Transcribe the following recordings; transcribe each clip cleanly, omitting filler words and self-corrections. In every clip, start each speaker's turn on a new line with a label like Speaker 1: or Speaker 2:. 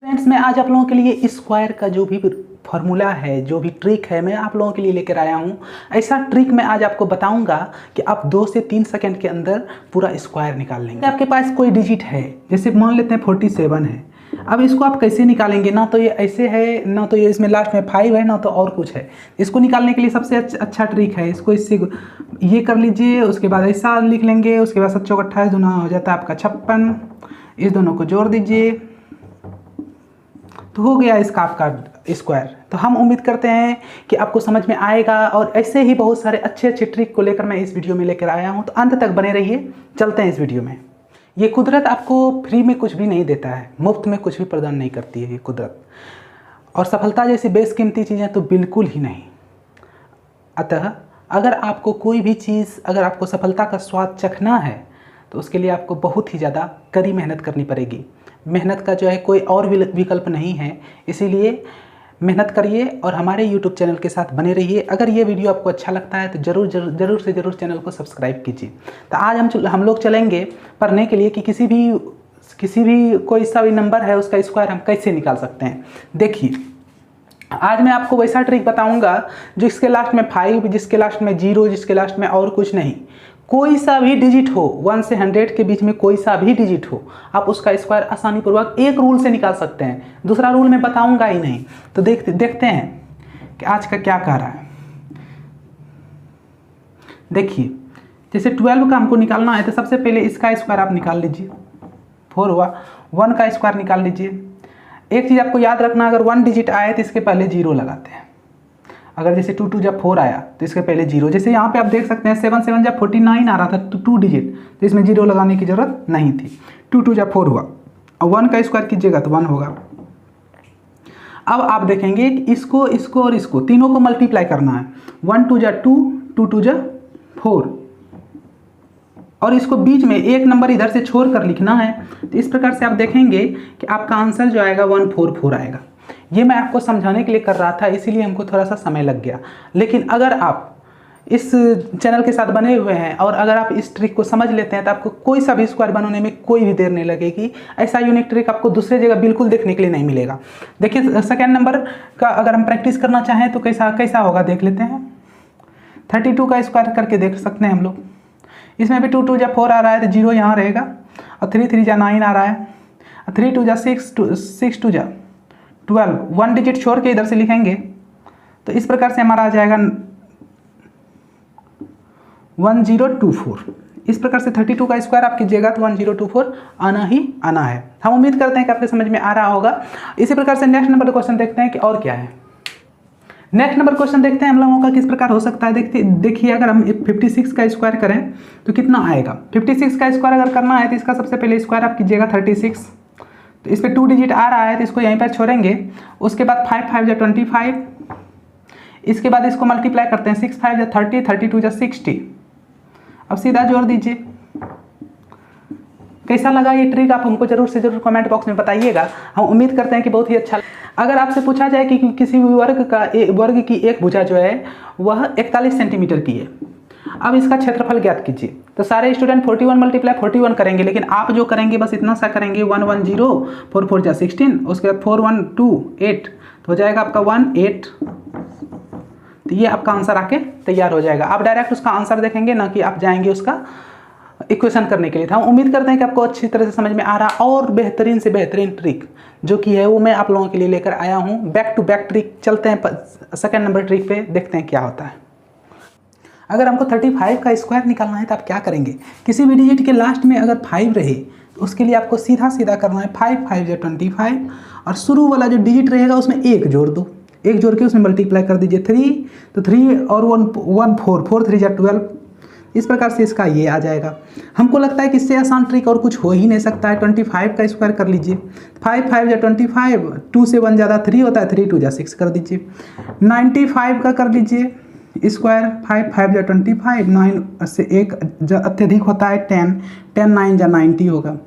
Speaker 1: Friends, मैं आज आप लोगों के लिए स्क्वायर का जो भी फार्मूला है, जो भी ट्रिक है, मैं आप लोगों के लिए लेकर आया हूँ। ऐसा ट्रिक मैं आज आपको बताऊंगा कि आप 2 से 3 सेकंड के अंदर पूरा स्क्वायर निकाल लेंगे। आपके पास कोई डिजिट है, जैसे मान लेते हैं 47 है। अब इसको आप कैसे निकालेंगे? ना तो ये ऐसे है, ना तो ये इसमें लास्ट में 5 है, ना तो और कुछ है। इसको निकालने के लिए सबसे अच्छा ट्रिक है, इसको इससे ये कर लीजिए, उसके बाद ऐसा लिख लेंगे, उसके बाद 7 चौक 28 दूना हो जाता है आपका 56। इस दोनों को जोड़ दीजिए तो हो गया इसका आपका स्क्वायर। तो हम उम्मीद करते हैं कि आपको समझ में आएगा, और ऐसे ही बहुत सारे अच्छे अच्छे ट्रिक को लेकर मैं इस वीडियो में लेकर आया हूं। तो अंत तक बने रहिए। चलते हैं इस वीडियो में। ये कुदरत आपको फ्री में कुछ भी नहीं देता है, मुफ्त में कुछ भी प्रदान नहीं करती है ये कुदरत, और सफलता जैसी बेशकीमती चीज़ें तो बिल्कुल ही नहीं। अतः अगर आपको कोई भी चीज़, अगर आपको सफलता का स्वाद चखना है तो उसके लिए आपको बहुत ही ज़्यादा कड़ी मेहनत करनी पड़ेगी। मेहनत का जो है कोई और विकल्प नहीं है, इसीलिए मेहनत करिए और हमारे YouTube चैनल के साथ बने रहिए। अगर ये वीडियो आपको अच्छा लगता है तो ज़रूर से ज़रूर चैनल को सब्सक्राइब कीजिए। तो आज हम लोग चलेंगे पढ़ने के लिए कि किसी भी कोई सा भी नंबर है उसका स्क्वायर हम कैसे निकाल सकते हैं। देखिए, आज मैं आपको वैसा ट्रिक बताऊंगा जिसके लास्ट में 5, जिसके लास्ट में 0, जिसके लास्ट में और कुछ नहीं, कोई सा भी डिजिट हो, 1 से 100 के बीच में कोई सा भी डिजिट हो, आप उसका स्क्वायर आसानी पूर्वक एक रूल से निकाल सकते हैं। दूसरा रूल मैं बताऊंगा ही नहीं। तो देखते हैं कि आज का क्या कह रहा है। देखिए, जैसे 12 का हमको निकालना है तो सबसे पहले इसका स्क्वायर आप निकाल लीजिए। 4 हुआ, 1 का स्क्वायर निकाल लीजिए। एक चीज़ आपको याद रखना, अगर 1 डिजिट आए तो इसके पहले 0 लगाते हैं। अगर जैसे 2 2 जब 4 आया तो इसके पहले 0, जैसे यहाँ पे आप देख सकते हैं 7 7 जब 49 आ रहा था तो 2 डिजिट, तो इसमें 0 लगाने की जरूरत नहीं थी। 2 2 जब 4 हुआ, और 1 का स्क्वायर कीजिएगा तो 1 होगा। अब आप देखेंगे कि इसको और इसको तीनों को मल्टीप्लाई करना है। 1 2 जा 2, 2 2 जा 4, और इसको बीच में एक नंबर इधर से छोड़ कर लिखना है। तो इस प्रकार से आप देखेंगे कि आपका आंसर जो आएगा 144 आएगा। ये मैं आपको समझाने के लिए कर रहा था, इसीलिए हमको थोड़ा सा समय लग गया। लेकिन अगर आप इस चैनल के साथ बने हुए हैं और अगर आप इस ट्रिक को समझ लेते हैं तो आपको कोई सा भी स्क्वायर बनाने में कोई भी देर नहीं लगेगी। ऐसा यूनिक ट्रिक आपको दूसरी जगह बिल्कुल देखने के लिए नहीं मिलेगा। देखिए, सेकेंड नंबर का अगर हम प्रैक्टिस करना चाहें तो कैसा होगा देख लेते हैं। 32 का स्क्वायर करके देख सकते हैं हम लोग। इसमें भी 2 2 जब 4 आ रहा है तो 0 यहाँ रहेगा, और 3 3 जा 9 आ रहा है, 3 2 जा 6 2 जा 12, 1 डिजिट छोड़ के इधर से लिखेंगे तो इस प्रकार से हमारा आ जाएगा 1024। इस प्रकार से 32 का स्क्वायर आप कीजिएगा तो 1024 आना ही आना है। हम उम्मीद करते हैं कि आपके समझ में आ रहा होगा। इसी प्रकार से नेक्स्ट नंबर क्वेश्चन देखते हैं कि और क्या है। नेक्स्ट नंबर क्वेश्चन देखते हैं हम लोगों का किस प्रकार हो सकता है। देखिए, अगर हम 56 का स्क्वायर करें तो कितना आएगा। 56 का स्क्वायर अगर करना है तो इसका सबसे पहले स्क्वायर आप कीजिएगा 36। तो इस पर 2 डिजिट आ रहा है तो इसको यहीं पर छोड़ेंगे। उसके बाद 5 5 जा 25, इसके बाद इसको मल्टीप्लाई करते हैं। 6 5 जा 30, 32 जा 60। अब सीधा जोड़ दीजिए। कैसा लगा ये ट्रिक आप हमको जरूर से जरूर कमेंट बॉक्स में बताइएगा। हम उम्मीद करते हैं कि बहुत ही अच्छा। अगर आपसे पूछा जाए कि किसी भी वर्ग की एक भुजा जो है वह 41 सेंटीमीटर की है, अब इसका क्षेत्रफल ज्ञात कीजिए। तो सारे स्टूडेंट 41 मल्टीप्लाई 41 करेंगे, लेकिन आप जो करेंगे बस इतना सा करेंगे। 1 1 0, 4 4 जा 16, उसके बाद 4 1 2 8, तो हो जाएगा आपका 1 8। तो ये आपका आंसर आके तैयार हो जाएगा। आप डायरेक्ट उसका आंसर देखेंगे, ना कि आप जाएंगे उसका इक्वेशन करने के लिए। था हम उम्मीद करते हैं कि आपको अच्छी तरह से समझ में आ रहा, और बेहतरीन से बेहतरीन ट्रिक जो कि है वो मैं आप लोगों के लिए लेकर आया हूँ। Back to back trick. चलते हैं सेकेंड नंबर ट्रिक पे, देखते हैं क्या होता है। अगर हमको 35 का स्क्वायर निकालना है तो आप क्या करेंगे। किसी भी डिजिट के लास्ट में अगर 5 रहे तो उसके लिए आपको सीधा करना है। 5 5 जा 25, और शुरू वाला जो डिजिट रहेगा उसमें 1 जोड़ दो। 1 जोड़ के उसमें मल्टीप्लाई कर दीजिए 3, तो 3 और 1 4, 4 3 जा 12। इस प्रकार से इसका ये आ जाएगा। हमको लगता है कि इससे आसान ट्रिक और कुछ हो ही नहीं सकता है। 25 का स्क्वायर कर लीजिए। 5 5 जा 25, 2 से 1 ज़्यादा 3 होता है, 3 2 जा 6 कर दीजिए। 95 का कर लीजिए स्क्वायर। 5 5 जा 25, 9 से 1 अत्यधिक होता है 10, 10 9 जा 90 होगा।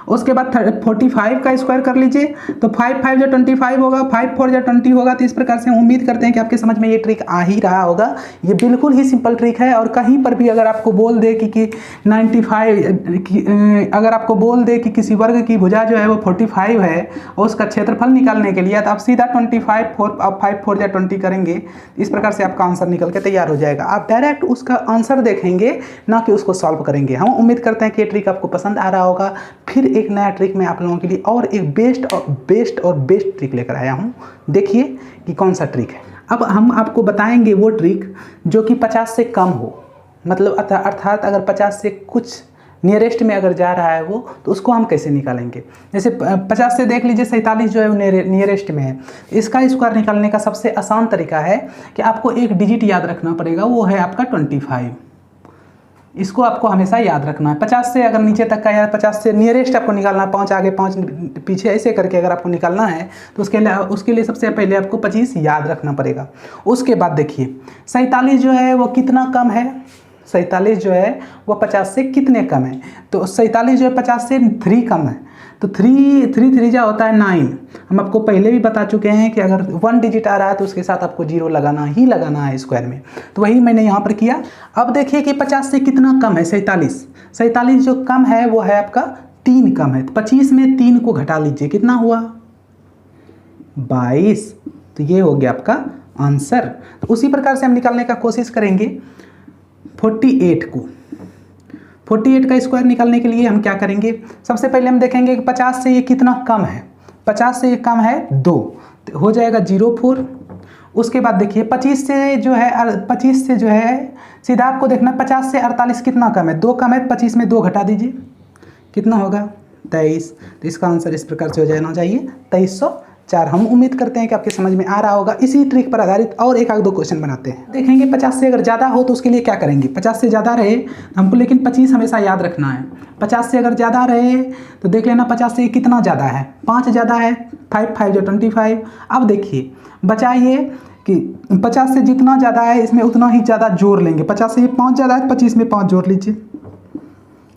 Speaker 1: उसके बाद 45 का स्क्वायर कर लीजिए, तो 5 5 जो 25 होगा, 5 4 जो 20 होगा। तो इस प्रकार से उम्मीद करते हैं कि आपके समझ में ये ट्रिक आ ही रहा होगा। ये बिल्कुल ही सिंपल ट्रिक है, और कहीं पर भी अगर आपको बोल दे कि 95 अगर आपको बोल दे कि किसी वर्ग की भुजा जो है वो 45 है और उसका क्षेत्रफल निकालने के लिए, तो आप सीधा 25 4 आप 5 4 या 20 करेंगे, इस प्रकार से आपका आंसर निकल के तैयार हो जाएगा। आप डायरेक्ट उसका आंसर देखेंगे, ना कि उसको सॉल्व करेंगे। हम उम्मीद करते हैं कि ये ट्रिक आपको पसंद आ रहा होगा। फिर एक नया ट्रिक मैं आप लोगों के लिए और एक बेस्ट ट्रिक लेकर आया हूँ। देखिए कि कौन सा ट्रिक है। अब हम आपको बताएंगे वो ट्रिक जो कि 50 से कम हो, मतलब अर्थात अगर 50 से कुछ नियरेस्ट में अगर जा रहा है वो, तो उसको हम कैसे निकालेंगे। जैसे 50 से देख लीजिए 47 जो है वो नियरेस्ट में है। इसका स्क्वायर निकालने का सबसे आसान तरीका है कि आपको एक डिजिट याद रखना पड़ेगा, वो है आपका 25। इसको आपको हमेशा याद रखना है। 50 से अगर नीचे तक का या 50 से नियरेस्ट आपको निकालना है, 5 आगे 5 पीछे ऐसे करके अगर आपको निकालना है, तो उसके लिए सबसे पहले आपको 25 याद रखना पड़ेगा। उसके बाद देखिए 47 जो है वो कितना कम है, 47 जो है वो 50 से कितने कम है। तो 47 जो है 50 से 3 कम है, तो 3 जा होता है 9। हम आपको पहले भी बता चुके हैं कि अगर 1 डिजिट आ रहा है तो उसके साथ आपको 0 लगाना है स्क्वायर में, तो वही मैंने यहाँ पर किया। अब देखिए कि 50 से कितना कम है, 47 जो कम है वो है आपका 3 कम है। तो 25 में 3 को घटा लीजिए, कितना हुआ 22। तो ये हो गया आपका आंसर। तो उसी प्रकार से हम निकालने का कोशिश करेंगे 48 को। 48 का स्क्वायर निकालने के लिए हम क्या करेंगे, सबसे पहले हम देखेंगे कि 50 से ये कितना कम है। 50 से ये कम है 2, तो हो जाएगा 04। उसके बाद देखिए 25 से जो है सीधा आपको देखना 50 से 48 कितना कम है, 2 कम है। 25 में 2 घटा दीजिए, कितना होगा 23। तो इसका आंसर इस प्रकार से हो जाना चाहिए 2304। हम उम्मीद करते हैं कि आपके समझ में आ रहा होगा। इसी ट्रिक पर आधारित और एक आध दो क्वेश्चन बनाते हैं। देखेंगे 50 से अगर ज़्यादा हो तो उसके लिए क्या करेंगे। 50 से ज़्यादा रहे हमको, लेकिन 25 हमेशा याद रखना है। 50 से अगर ज़्यादा रहे तो देख लेना 50 से कितना ज़्यादा है, 5 ज़्यादा है, 5 5 जो 25। अब देखिए बचाइए कि 50 से जितना ज़्यादा है इसमें उतना ही ज़्यादा जोड़ लेंगे। 50 से ये 5 ज़्यादा है, 25 में 5 जोड़ लीजिए।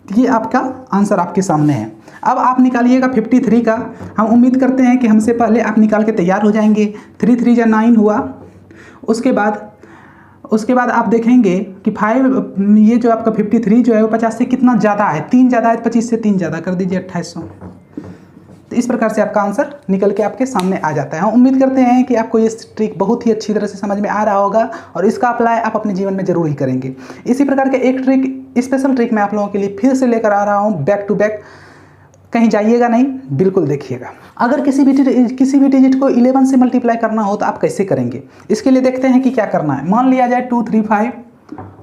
Speaker 1: ये आपका आंसर आपके सामने है। अब आप निकालिएगा 53 का। हम उम्मीद करते हैं कि हमसे पहले आप निकाल के तैयार हो जाएंगे। 3 3 जा 9 हुआ। उसके बाद आप देखेंगे कि 5 ये जो आपका 53 जो है वो 50 से कितना ज़्यादा है, 3 ज़्यादा है। 25 से 3 ज़्यादा कर दीजिए 2800। तो इस प्रकार से आपका आंसर निकल के आपके सामने आ जाता है। हम उम्मीद करते हैं कि आपको ये ट्रिक बहुत ही अच्छी तरह से समझ में आ रहा होगा और इसका अप्लाई आप अपने जीवन में जरूर ही करेंगे। इसी प्रकार के एक स्पेशल ट्रिक मैं आप लोगों के लिए फिर से लेकर आ रहा हूँ, बैक टू बैक। कहीं जाइएगा नहीं, बिल्कुल देखिएगा। अगर किसी भी डिजिट को 11 से मल्टीप्लाई करना हो तो आप कैसे करेंगे, इसके लिए देखते हैं कि क्या करना है। मान लिया जाए 235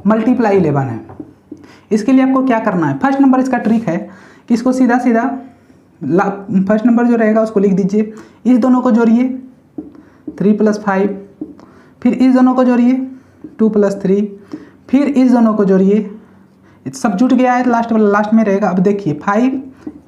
Speaker 1: मल्टीप्लाई 11 है। इसके लिए आपको क्या करना है, फर्स्ट नंबर इसका ट्रिक है कि इसको सीधा फर्स्ट नंबर जो रहेगा उसको लिख दीजिए। इस दोनों को जोड़िए 3 + 5, फिर इस दोनों को जोड़िए 2 + 3, फिर इस दोनों को जोड़िए। सब जुट गया है तो लास्ट में रहेगा। अब देखिए 5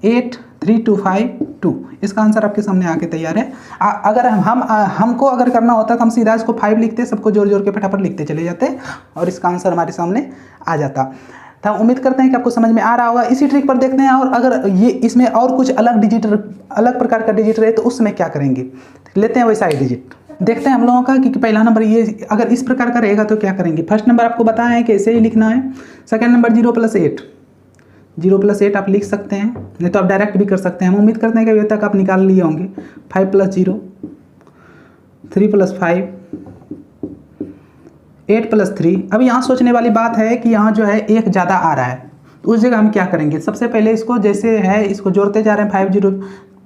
Speaker 1: 8 3 2 5 2, इसका आंसर आपके सामने आके तैयार है। अगर हमको अगर करना होता तो हम सीधा इसको 5 लिखते, सबको जोड़ के फटाफट लिखते चले जाते और इसका आंसर हमारे सामने आ जाता। तो हम उम्मीद करते हैं कि आपको समझ में आ रहा होगा। इसी ट्रिक पर देखते हैं, और अगर ये इसमें और कुछ अलग प्रकार का डिजिट रहे तो उस समय क्या करेंगे, लेते हैं वैसा ही डिजिट। देखते हैं हम लोगों का कि पहला नंबर ये अगर इस प्रकार का रहेगा तो क्या करेंगे। फर्स्ट नंबर आपको बताया है कि ऐसे ही लिखना है। सेकंड नंबर 0 + 8, 0 + 8 आप लिख सकते हैं, नहीं तो आप डायरेक्ट भी कर सकते हैं। हम उम्मीद करते हैं कि अभी तक आप निकाल लिए होंगे। 5 + 0, 3 + 5, 8 + 3। अब यहाँ सोचने वाली बात है कि यहाँ जो है 1 ज़्यादा आ रहा है, तो उस जगह हम क्या करेंगे। सबसे पहले इसको जैसे है इसको जोड़ते जा रहे हैं। 5 0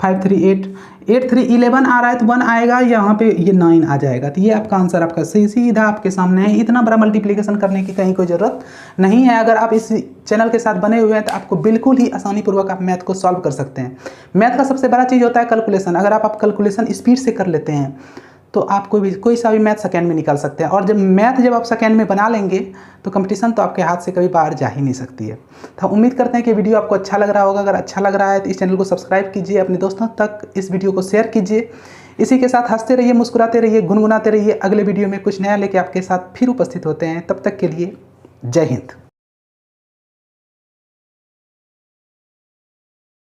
Speaker 1: 5 3 8 8 3 11 आ रहा है तो 1 आएगा, यहाँ पे ये 9 आ जाएगा। तो ये आपका आंसर आपका सीधा आपके सामने है। इतना बड़ा मल्टीप्लिकेशन करने की कहीं कोई ज़रूरत नहीं है। अगर आप इस चैनल के साथ बने हुए हैं तो आपको बिल्कुल ही आसानी पूर्वक आप मैथ को सॉल्व कर सकते हैं। मैथ का सबसे बड़ा चीज़ होता है कैलकुलेशन। अगर आप कैलकुलेशन स्पीड से कर लेते हैं तो आप कोई सा भी मैथ सेकेंड में निकाल सकते हैं। और जब आप सेकेंड में बना लेंगे तो कंपटीशन तो आपके हाथ से कभी बाहर जा ही नहीं सकती है। तो हम उम्मीद करते हैं कि वीडियो आपको अच्छा लग रहा होगा। अगर अच्छा लग रहा है तो इस चैनल को सब्सक्राइब कीजिए, अपने दोस्तों तक इस वीडियो को शेयर कीजिए। इसी के साथ हंसते रहिए, मुस्कुराते रहिए, गुनगुनाते रहिए। अगले वीडियो में कुछ नया लेके आपके साथ फिर उपस्थित होते हैं। तब तक के लिए जय हिंद।